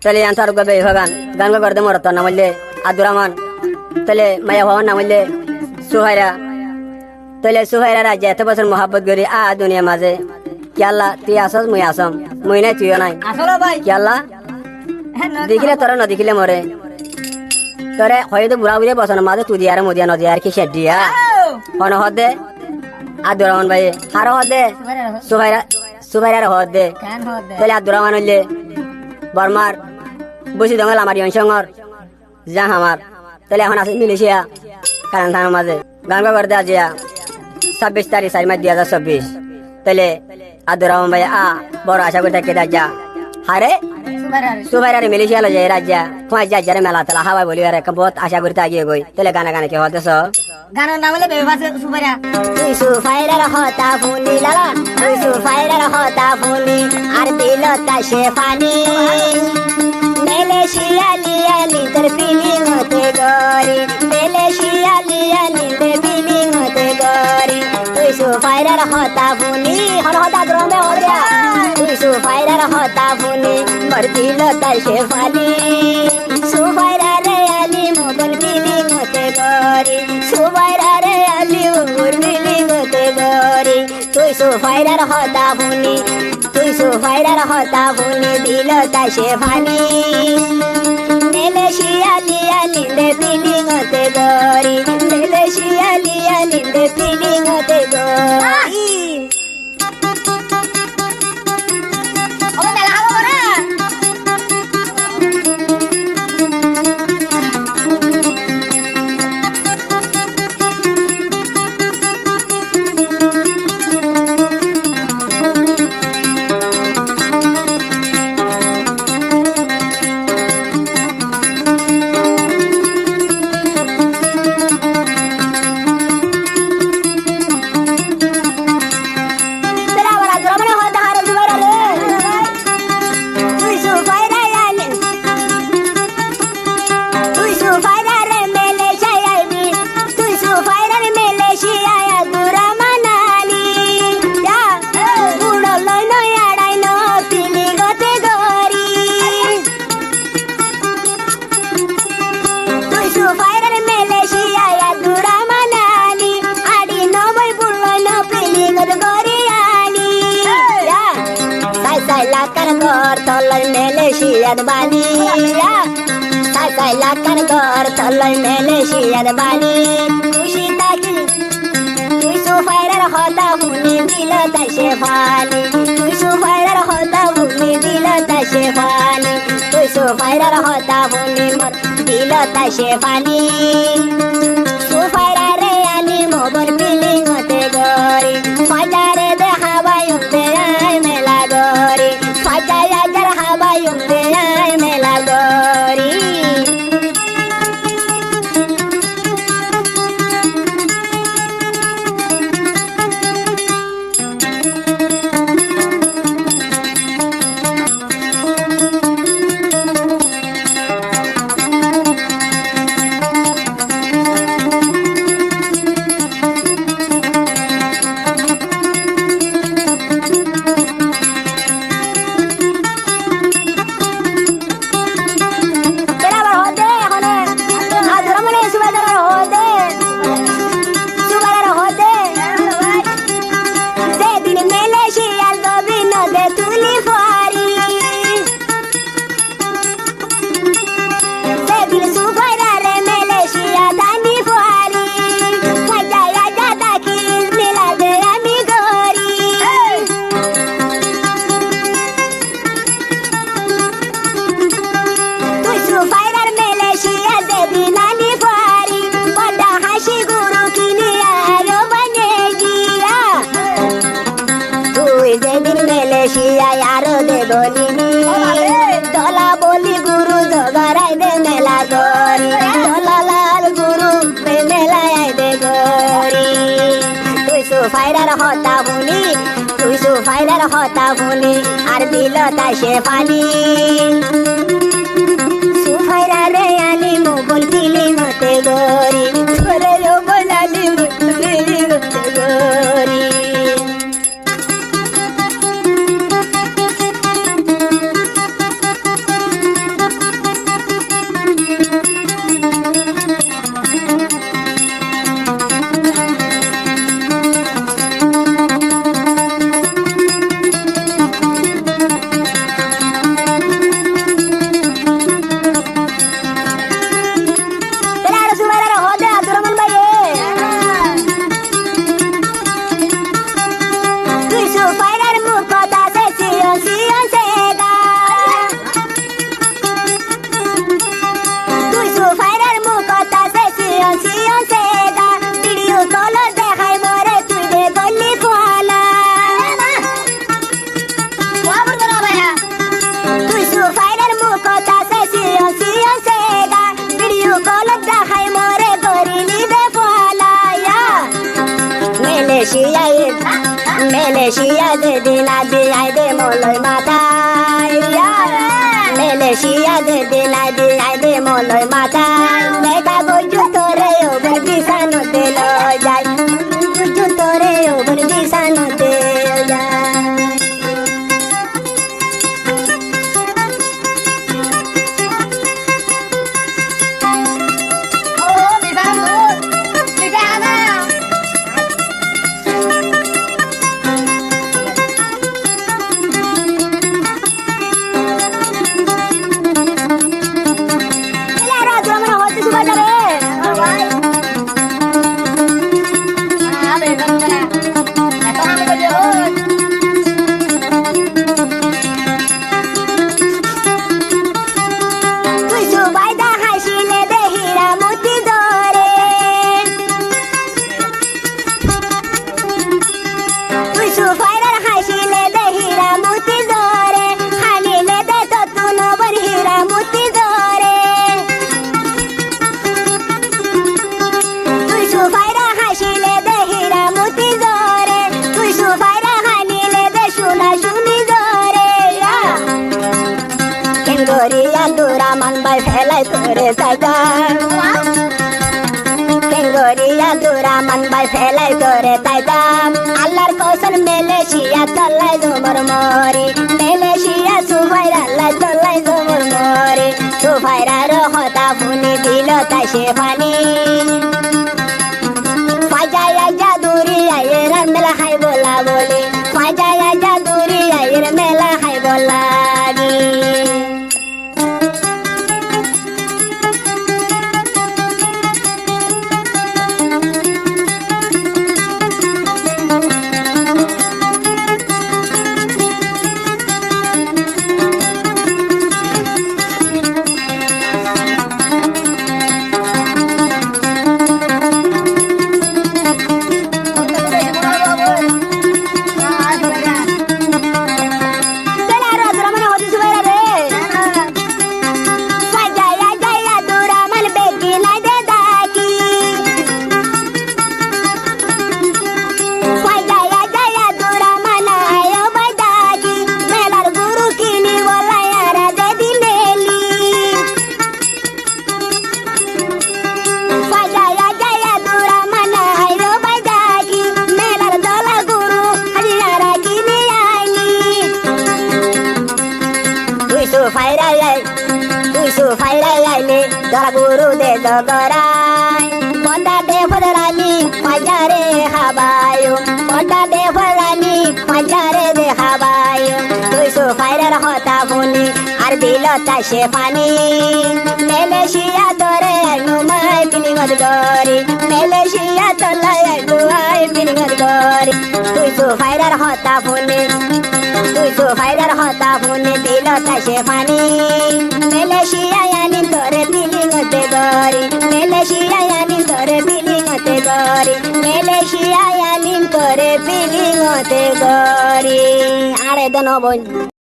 তাহলে আনসার গবে ভাগান গান করতে মরত না বললে আব্দুর তাহলে মায়া হওয়ার না বললে সুহাইরা তাহলে সুহাইরা রাজ্যে এত বছর মহাব্বত করি দুনিয়া মাঝে কি আল্লাহ তুই আসস মুই আসম মুই নাই তুইও নাই কি আল্লাহ দেখিলে তোরা ন দেখিলে মরে তোরে হয়তো বুড়া বুড়িয়ে বসন মাঝে তুই দিয়া মুদিয়া নদিয়া আর কি শেড দিয়া হন হদে আব্দুর ভাই হার হদে সুহাইরার হদে তাহলে আব্দুর হইলে বর্মার বসি দঙ্গল আমার ইয়ংসঙ্গর যা আমার তাহলে এখন আছে মিলিশিয়া কারণ থানার মাঝে গান করতে আজিয়া 26 তারিখ 4 মাস 2024 তাহলে আব্দুর ভাই বড় আশা করে থাকে রাজা হারে সুবাইরারে মিলিশিয়া লো যায় রাজা তোমার যা যারে মেলা তালা হাওয়াই বলি আরে বহুত আশা করতে আগিয়ে গই তাহলে গানে গানে কি হতেছ গানের নাম হলে বেবাসে সুবাইরা তুই সুফাইরার হতা ফুলি লালা তুই সুফাইরার হতা ফুলি আর দিল তা শেফানি মেলেশিয়া লিয়া নিদের ফিলিং হতে গরি মেলেশিয়া লিয়া নিদের ফিলিং হতে গরি তুই সুফাইরার হতা ফুলি হন হতা দ্রমে হরিয়া তুই সুফাইরার হতা ফুলি মর দিল তা শেফানি সুফাইরারে আলি মোগল ফিলিং হতে গরি সুফাইরারে আলি মোগল ফিলিং হতে গরি তুই সুফাইরার হতা ফুলি তুই সুফাইরার হতা ফুলি দিল তা শেফানি মেলেশিয়া লিয়া নিন্দে ফিলিং হতে গরি মেলেশিয়া লিয়া নিন্দে ফিলিং হতে গরি মেলেশিয়ার বাণী সাই লাকার ঘর তলয় মেলেশিয়ার বাণী খুশি থাকি তুই সুফাইরার হতা ভুলি দিল তাই শেফানি তুই সুফাইরার হতা ভুলি দিল তাই শেফানি তুই সুফাইরার হতা ভুলি মর দিল তাই শেফানি সুফাইরারে আনি মোবর ফিলিং হতে গরি ফাজারে দে হাওয়াই উঠতে আয় মেলা গরি ফাজায় আজার হাওয়াই উঠতে আয় মেলা গরি দলা বলি গুরু জগারাই দে মেলা গরি দলা লাল গুরু মেলায় দে গরি তুই সুফাইরার হতা ভুলি তুই সুফাইরার হতা ভুলি আর দিল তাই শেফানি সুফাইরারে আনি মোগল ফিলিং হতে গরি তোরে মোগল আনি মোগল ফিলিং হতে গরি মালয়েশিয়া যেদিন আদি আইদে মলয় মাথায় মালয়েশিয়া যেদিন আদি আইদে মলয় মাথায় দেখা গজু তোরে ওবন বিছানো দিল যায় গজু তোরে ওবন বিছানো দিল যায় Abdurrahman felai tore taika Kengoria Abdurrahman felai tore taika Allar kosan Malaysia tolai zumur mori Malaysia Sufaira Allah tolai zumur mori Sufaira rohota funi dilo ta shefani Fajaya jaduri ayera mela hai bola boli Fajaya jaduri ayera mela hai bola Dora guru de dogorai Monda de fadarani Majare habayo Monda de fadarani Majare de habayo Tui su fairar hota buni Ar dilo ta shefani Malaysia tore agnu mai piningad gori Malaysia tole agnu mai piningad gori Tui su fairar hota buni Tui su fairar hota buni dilo ta shefani Malaysia yani tore gori Malaysia yani tore feeling ote gori Malaysia yani tore feeling ote gori are dono bon